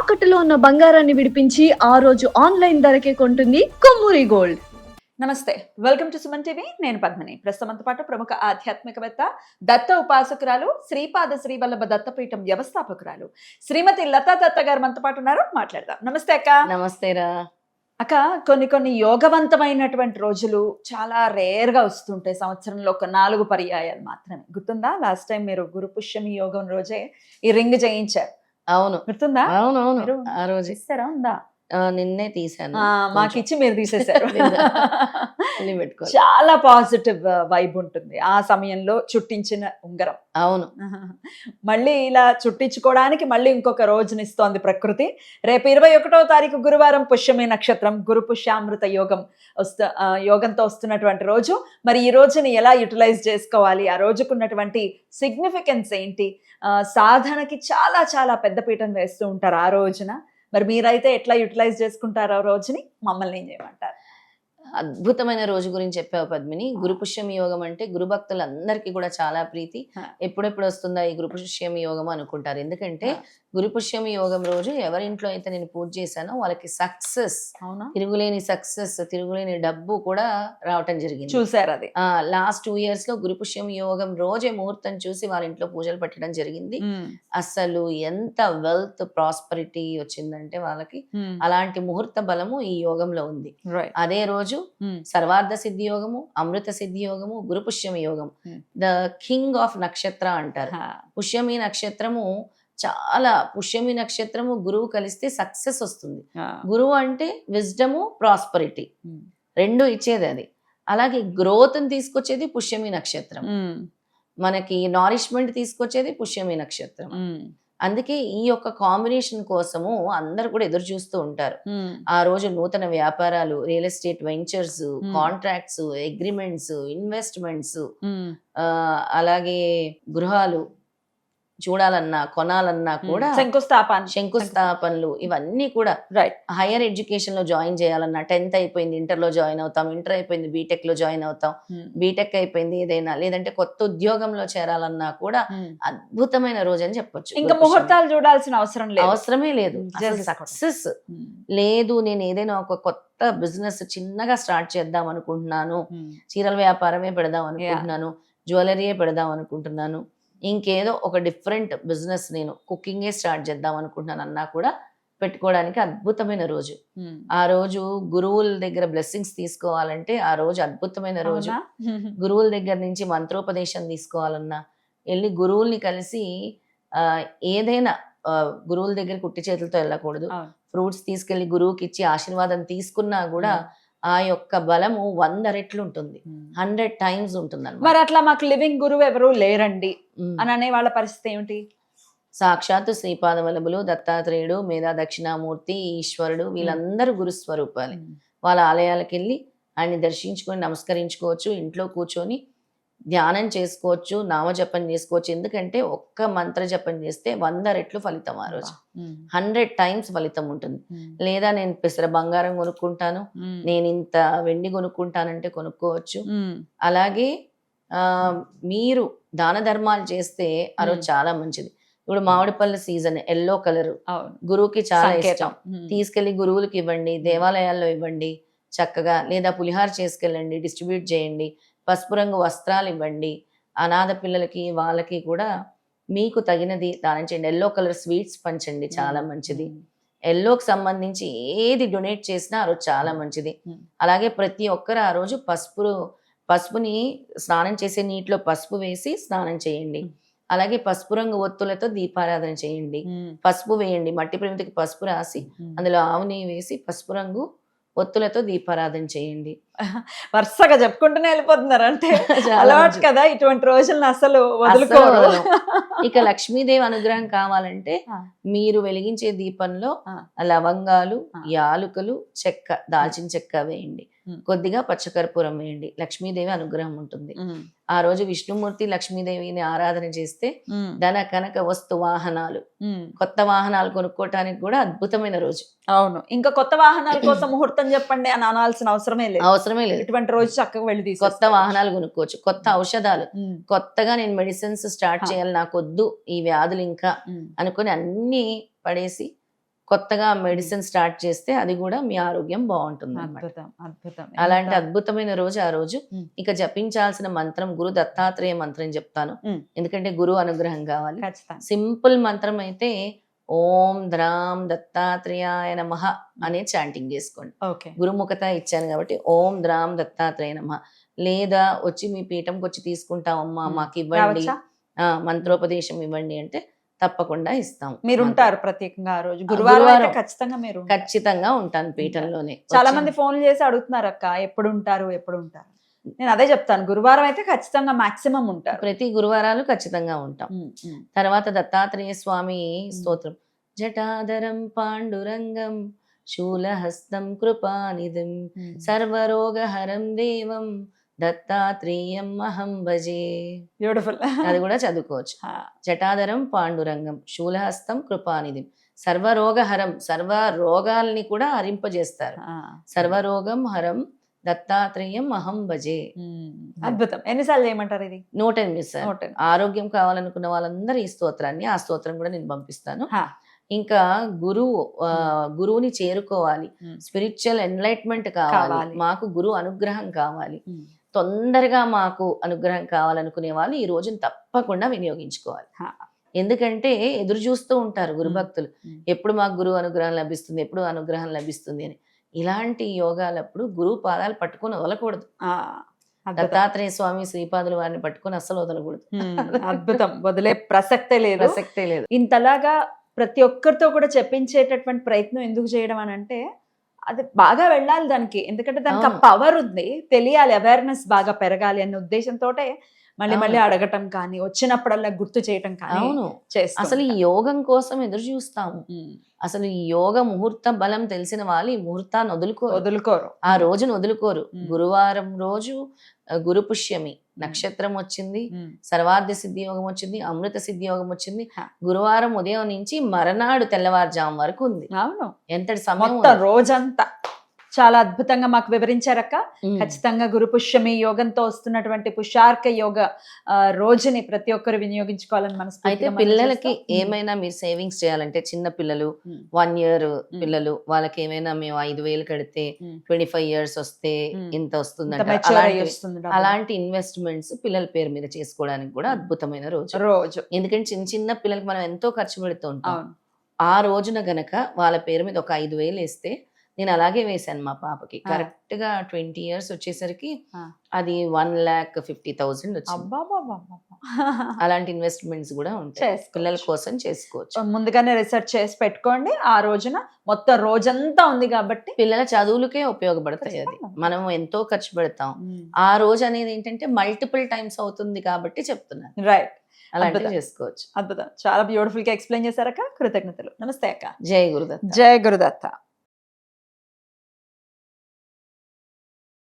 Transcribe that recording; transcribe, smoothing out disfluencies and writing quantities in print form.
తాకట్టులో ఉన్న బంగారాన్ని విడిపించి ఆ రోజు ఆన్లైన్ ధరకే కొంటుంది కొమ్మూరి గోల్డ్. నమస్తే, వెల్కమ్ టు సుమన్ టీవీ. నేను పద్మిని. ప్రస్తుతంతో పాటు ప్రముఖ ఆధ్యాత్మికవేత్త, దత్త ఉపాసకురాలు, శ్రీపాద శ్రీవల్లభ దత్తపీఠం వ్యవస్థాపకురాలు శ్రీమతి లతా దత్త గారు మనతో పాటు ఉన్నారు. మాట్లాడదాం. నమస్తే అక్క. నమస్తేరా అక్క, కొన్ని యోగవంతమైనటువంటి రోజులు చాలా రేర్ గా వస్తుంటాయి. సంవత్సరంలో ఒక 4 పర్యాయాలు మాత్రమే. గుర్తుందా? లాస్ట్ టైం మీరు గురు పుష్యమి యోగం రోజే ఈ రింగ్ చేయించారు. అవును గుర్తుందా? అవునవును మీరు ఆ రోజు ఇస్తారా? ఉందా? నిన్నే తీసాను. మాకిచ్చి మీరు తీసేశారు. మళ్ళీ పెట్టుకోవాలి. చాలా పాజిటివ్ వైబ్ ఉంటుంది ఆ సమయంలో చుట్టించిన ఉంగరం. అవును మళ్ళీ ఇలా చుట్టించుకోవడానికి మళ్ళీ ఇంకొక రోజునిస్తోంది ప్రకృతి. రేపు 21వ తారీఖు గురువారం పుష్యమి నక్షత్రం, గురు పుష్యామృత యోగం యోగంతో వస్తున్నటువంటి రోజు. మరి ఈ రోజుని ఎలా యూటిలైజ్ చేసుకోవాలి, ఆ రోజుకున్నటువంటి సిగ్నిఫికెన్స్ ఏంటి? సాధనకి చాలా చాలా పెద్ద పీఠం వేస్తూ ఉంటారు ఆ రోజున. మరి మీరైతే ఎట్లా యూటిలైజ్ చేసుకుంటారు ఆ రోజుని? మమ్మల్ని ఏం చేయమంటారు? అద్భుతమైన రోజు గురించి చెప్పావు పద్మిని. గురు పుష్యమి యోగం అంటే గురు భక్తులందరికీ కూడా చాలా ప్రీతి. ఎప్పుడెప్పుడు వస్తుందా ఈ గురు పుష్యమి యోగం అనుకుంటారు. ఎందుకంటే గురు పుష్యమి యోగం రోజు ఎవరింట్లో అయితే నేను పూజ చేశానో వాళ్ళకి సక్సెస్, తిరుగులేని సక్సెస్, తిరుగులేని డబ్బు కూడా రావటం జరిగింది. చూసారు అది. లాస్ట్ 2 years లో గురు పుష్యమి యోగం రోజే ముహూర్తం చూసి వాళ్ళ ఇంట్లో పూజలు పెట్టడం జరిగింది. అసలు ఎంత వెల్త్ ప్రాస్పరిటీ వచ్చిందంటే వాళ్ళకి. అలాంటి ముహూర్త బలము ఈ యోగంలో ఉంది. అదే రోజు సర్వార్థ సిద్ధి యోగము, అమృత సిద్ధి యోగము, గురు పుష్యమి యోగం, ద కింగ్ ఆఫ్ నక్షత్ర అంటారు. పుష్యమి నక్షత్రము చాలా, పుష్యమి నక్షత్రము గురువు కలిస్తే సక్సెస్ వస్తుంది. గురువు అంటే విజ్డము, ప్రాస్పరిటీ రెండు ఇచ్చేది అది. అలాగే గ్రోత్ తీసుకొచ్చేది పుష్యమి నక్షత్రం, మనకి నారిష్మెంట్ తీసుకొచ్చేది పుష్యమి నక్షత్రం. అందుకే ఈ యొక్క కాంబినేషన్ కోసము అందరు కూడా ఎదురు చూస్తూ ఉంటారు. ఆ రోజు నూతన వ్యాపారాలు, real estate ventures, contracts, agreements, investments, అలాగే గృహాలు చూడాలన్నా కొనాలన్నా కూడా శంకుస్థాపనలు ఇవన్నీ కూడా. హైయర్ ఎడ్యుకేషన్ లో జాయిన్ చేయాలన్నా, 10th అయిపోయింది ఇంటర్ లో జాయిన్ అవుతాం, ఇంటర్ అయిపోయింది బీటెక్ లో జాయిన్ అవుతాం, బీటెక్ అయిపోయింది ఏదైనా, లేదంటే కొత్త ఉద్యోగంలో చేరాలన్నా కూడా అద్భుతమైన రోజు అని చెప్పొచ్చు. ఇంకా ముహూర్తాలు చూడాల్సిన అవసరమే లేదు. సక్సెస్ లేదు. నేను ఏదైనా ఒక కొత్త బిజినెస్ చిన్నగా స్టార్ట్ చేద్దాం అనుకుంటున్నాను, చీరల వ్యాపారమే పెడదాం అనుకుంటున్నాను, జ్యువెలరీయే పెడదాం అనుకుంటున్నాను, ఇంకేదో ఒక డిఫరెంట్ బిజినెస్, నేను కుకింగే స్టార్ట్ చేద్దాం అనుకుంటున్నాను అన్నా కూడా పెట్టుకోవడానికి అద్భుతమైన రోజు. ఆ రోజు గురువుల దగ్గర బ్లెస్సింగ్స్ తీసుకోవాలంటే ఆ రోజు అద్భుతమైన రోజు. గురువుల దగ్గర నుంచి మంత్రోపదేశం తీసుకోవాలన్నా వెళ్ళి గురువుల్ని కలిసి, ఏదైనా గురువుల దగ్గర కుట్టి చేతులతో వెళ్ళకూడదు. ఫ్రూట్స్ తీసుకెళ్లి గురువుకి ఇచ్చి ఆశీర్వాదం తీసుకున్నా కూడా ఆ యొక్క బలము 100 రెట్లు ఉంటుంది, 100 times ఉంటుంది. మరి అట్లా మాకు లివింగ్ గురువు ఎవరు లేరండి అని అనే వాళ్ళ పరిస్థితి ఏమిటి? సాక్షాత్తు శ్రీపాద వల్లభులు, దత్తాత్రేయుడు, మేధా దక్షిణామూర్తి, ఈశ్వరుడు వీళ్ళందరూ గురుస్వరూపాలే. వాళ్ళ ఆలయాలకు వెళ్ళి ఆయన్ని దర్శించుకొని నమస్కరించుకోవచ్చు, ఇంట్లో కూర్చొని ధ్యానం చేసుకోవచ్చు, నామజపం చేసుకోవచ్చు. ఎందుకంటే ఒక్క మంత్ర జపం చేస్తే 100 రెట్లు ఫలితం ఆ రోజు, 100 times ఫలితం ఉంటుంది. లేదా నేను పెసర బంగారం కొనుక్కుంటాను, నేను ఇంత వెండి కొనుక్కుంటానంటే కొనుక్కోవచ్చు. అలాగే మీరు దాన ధర్మాలు చేస్తే ఆ రోజు చాలా మంచిది. ఇప్పుడు మామిడిపళ్ళు సీజన్, ఎల్లో కలర్ గురువుకి చాలా ఇష్టం. తీసుకెళ్లి గురువులకి ఇవ్వండి, దేవాలయాల్లో ఇవ్వండి చక్కగా. లేదా పులిహార చేసుకెళ్ళండి, డిస్ట్రిబ్యూట్ చేయండి. పసుపు రంగు వస్త్రాలు ఇవ్వండి. అనాథ పిల్లలకి వాళ్ళకి కూడా మీకు తగినది దానం చేయండి. ఎల్లో కలర్ స్వీట్స్ పంచండి, చాలా మంచిది. ఎల్లోకి సంబంధించి ఏది డొనేట్ చేసినా ఆ రోజు చాలా మంచిది. అలాగే ప్రతి ఒక్కరు ఆ రోజు పసుపుని స్నానం చేసే నీటిలో పసుపు వేసి స్నానం చేయండి. అలాగే పసుపు రంగు ఒత్తులతో దీపారాధన చేయండి. పసుపు వేయండి, మట్టి ప్రమిదికి పసుపు రాసి అందులో ఆవు నెయ్యి వేసి పసుపు రంగు ఒత్తులతో దీపారాధన చేయండి. వరుసగా చెప్పుకుంటూనే వెళ్ళిపోతున్నారు. అంటే అలవాటు కదా ఇటువంటి రోజులను అసలు వదులుకోరు. ఇక లక్ష్మీదేవి అనుగ్రహం కావాలంటే మీరు వెలిగించే దీపంలో లవంగాలు, యాలుకలు, చెక్క, దాల్చిన చెక్క వేయండి. కొద్దిగా పచ్చకర్పూరం వేయండి. లక్ష్మీదేవి అనుగ్రహం ఉంటుంది. ఆ రోజు విష్ణుమూర్తి లక్ష్మీదేవిని ఆరాధన చేస్తే ధన కనక వస్తు వాహనాలు, కొత్త వాహనాలు కొనుక్కోవటానికి కూడా అద్భుతమైన రోజు. అవును. ఇంకా కొత్త వాహనాల కోసం ముహూర్తం చెప్పండి అని అనాల్సిన అవసరమే లేదు. ఇటువంటి రోజు చక్కగా వెళ్ళి కొత్త వాహనాలు కొనుక్కోవచ్చు. కొత్త ఔషధాలు, కొత్తగా నేను మెడిసిన్స్ స్టార్ట్ చేయాలి, నాకు వద్దు ఈ వ్యాధులు ఇంకా అనుకుని అన్ని పడేసి కొత్తగా మెడిసిన్ స్టార్ట్ చేస్తే అది కూడా మీ ఆరోగ్యం బాగుంటుంది అన్నమాట. అద్భుతం అద్భుతం. అలాంటి ఎంత- అద్భుతమైన రోజు ఆ రోజు. ఉమ్. ఇక జపించాల్సిన మంత్రం గురు దత్తాత్రేయ మంత్రం చెప్తాను, ఉమ్. ఎందుకంటే గురువు అనుగ్రహం కావాలి. ఖచ్చితంగా. సింపుల్ మంత్రం అయితే ఓం ద్రాం దత్తాత్రేయాయ నమః అనే చాంటింగ్ చేసుకోండి. ఓకే. గురుముఖత ఇచ్చాను కాబట్టి ఓం ద్రాం దత్తాత్రేయ నమః. లేదా వచ్చి మీ పీఠంకి వచ్చి తీసుకుంటామమ్మా, మాకు ఇవ్వండి, రావచ్చా? మంత్రోపదేశం ఇవ్వండి అంటే తప్పకుండా ఇస్తాం. మీరు ఉంటారు ప్రత్యేకంగా ఆ రోజు గురువారం అయితే గురువారం. ఖచ్చితంగా మీరు ఉంటారు. ఖచ్చితంగా ఉంటాను పీఠంలోనే. చాలా మంది ఫోన్లు చేసి అడుగుతున్నారు అక్క ఎప్పుడు ఉంటారు ఎప్పుడు ఉంటారు. నేను అదే చెప్తాను, గురువారం అయితే ఖచ్చితంగా మాక్సిమం ఉంటారు. ప్రతి గురువారాలు ఖచ్చితంగా ఉంటాం. తర్వాత దత్తాత్రేయ స్వామి స్తోత్రం. జటాధరం పాండురంగం శూలహస్తం కృపానిధిం సర్వరోగహరం దేవం దత్తాత్రేయం అహం భజే. బ్యూటిఫుల్. అది కూడా చదువుకోవచ్చు. జటాధరం పాండురంగం శూలహస్తం కృపానిధిం సర్వరోగహరం, సర్వ రోగాల్ని కూడా హరింపజేస్తారు. సర్వరోగం హరం దత్తాత్రేయం అహం భజే. అద్భుతం. ఎన్నిసార్లు చేయమంటారు ఇది? 108 సార్. 108. ఆరోగ్యం కావాలనుకున్న వాళ్ళందరూ ఈ స్తోత్రాన్ని, ఆ స్తోత్రం కూడా నేను పంపిస్తాను. ఇంకా గురువుని చేరుకోవాలి, స్పిరిచువల్ ఎన్లైట్మెంట్ కావాలి, కావాలి. మాకు గురువు అనుగ్రహం కావాలి, తొందరగా మాకు అనుగ్రహం కావాలనుకునే వాళ్ళు ఈ రోజుని తప్పకుండా వినియోగించుకోవాలి. ఎందుకంటే ఎదురు చూస్తూ ఉంటారు గురు భక్తులు, ఎప్పుడు మాకు గురువు అనుగ్రహం లభిస్తుంది, ఎప్పుడు అనుగ్రహం లభిస్తుంది అని. ఇలాంటి యోగాలప్పుడు గురువు పాదాలు పట్టుకొని వదలకూడదు. దత్తాత్రేయ స్వామి శ్రీపాదుల వారిని పట్టుకొని అస్సలు వదలకూడదు. అద్భుతం. వదిలే ప్రసక్తే లేదు. ప్రసక్తే లేదు. ఇంతలాగా ప్రతి ఒక్కరితో కూడా చెప్పించేటటువంటి ప్రయత్నం ఎందుకు చేయడం అని అంటే, అది బాగా వెళ్ళాలి దానికి, ఎందుకంటే దానికి ఆ పవర్ ఉంది, తెలియాలి, అవేర్నెస్ బాగా పెరగాలి అనే ఉద్దేశంతో మళ్ళీ మళ్ళీ అడగటం కానీ, వచ్చినప్పుడల్లా గుర్తు చేయటం కానీ అవును. చేస్తాం. అసలు ఈ యోగం కోసం ఎదురు చూస్తాము. అసలు ఈ యోగ ముహూర్త బలం తెలిసిన వాళ్ళు ఈ ముహూర్తాన్ని వదులుకోరు, ఆ రోజును వదులుకోరు. గురువారం రోజు గురు పుష్యమి నక్షత్రం వచ్చింది, సర్వార్థ సిద్ధి యోగం వచ్చింది, అమృత సిద్ధి యోగం వచ్చింది. గురువారం ఉదయం నుంచి మరనాడు తెల్లవారుజాము వరకు ఉంది. అవును. ఎంతటి సమయం మొత్తం రోజంతా చాలా అద్భుతంగా మాకు వివరించారక్క. ఖచ్చితంగా గురు పుష్యమి యోగంతో వస్తున్నటువంటి పుష్యార్క యోగ రోజుని ప్రతి ఒక్కరు వినియోగించుకోవాలని అయితే మనస్ఫూర్తిగా పిల్లలకి ఏమైనా మీరు సేవింగ్స్ చేయాలంటే, చిన్న పిల్లలు 1 year పిల్లలు, వాళ్ళకి ఏమైనా మేము 5,000 కడితే 25 years వస్తే ఇంత వస్తుందంట. అలాంటి ఇన్వెస్ట్మెంట్స్ పిల్లల పేరు మీద చేసుకోవడానికి కూడా అద్భుతమైన రోజు. ఎందుకంటే చిన్న చిన్న పిల్లలకి మనం ఎంతో ఖర్చు పెడుతూ ఉంటాం. ఆ రోజున గనక వాళ్ళ పేరు మీద ఒక 5,000 వేస్తే, నేను అలాగే వేసాను మా పాపకి, కరెక్ట్ గా 20 years వచ్చేసరికి అది 1,50,000 వచ్చింది. అలాంటి ఇన్వెస్ట్మెంట్స్ కూడా ఉంటాయి, పిల్లల కోసం చేసుకోవచ్చు. ముందుగానే రిసర్చ్ చేసి పెట్టుకోండి. ఆ రోజున మొత్తం రోజంతా ఉంది కాబట్టి పిల్లల చదువులకే ఉపయోగపడతాయి. అది మనం ఎంతో ఖర్చు పెడతాం, ఆ రోజు అనేది ఏంటంటే మల్టిపుల్ టైమ్స్ అవుతుంది కాబట్టి చెప్తున్నాను. రైట్. అలాంటివి చేసుకోవచ్చు. అద్భుతం. చాలా బ్యూటిఫుల్ గా ఎక్స్ప్లెయిన్ చేశారక్క. కృతజ్ఞతలు. నమస్తే అక్క. జై గురుదత్త. జై గురుదత్త.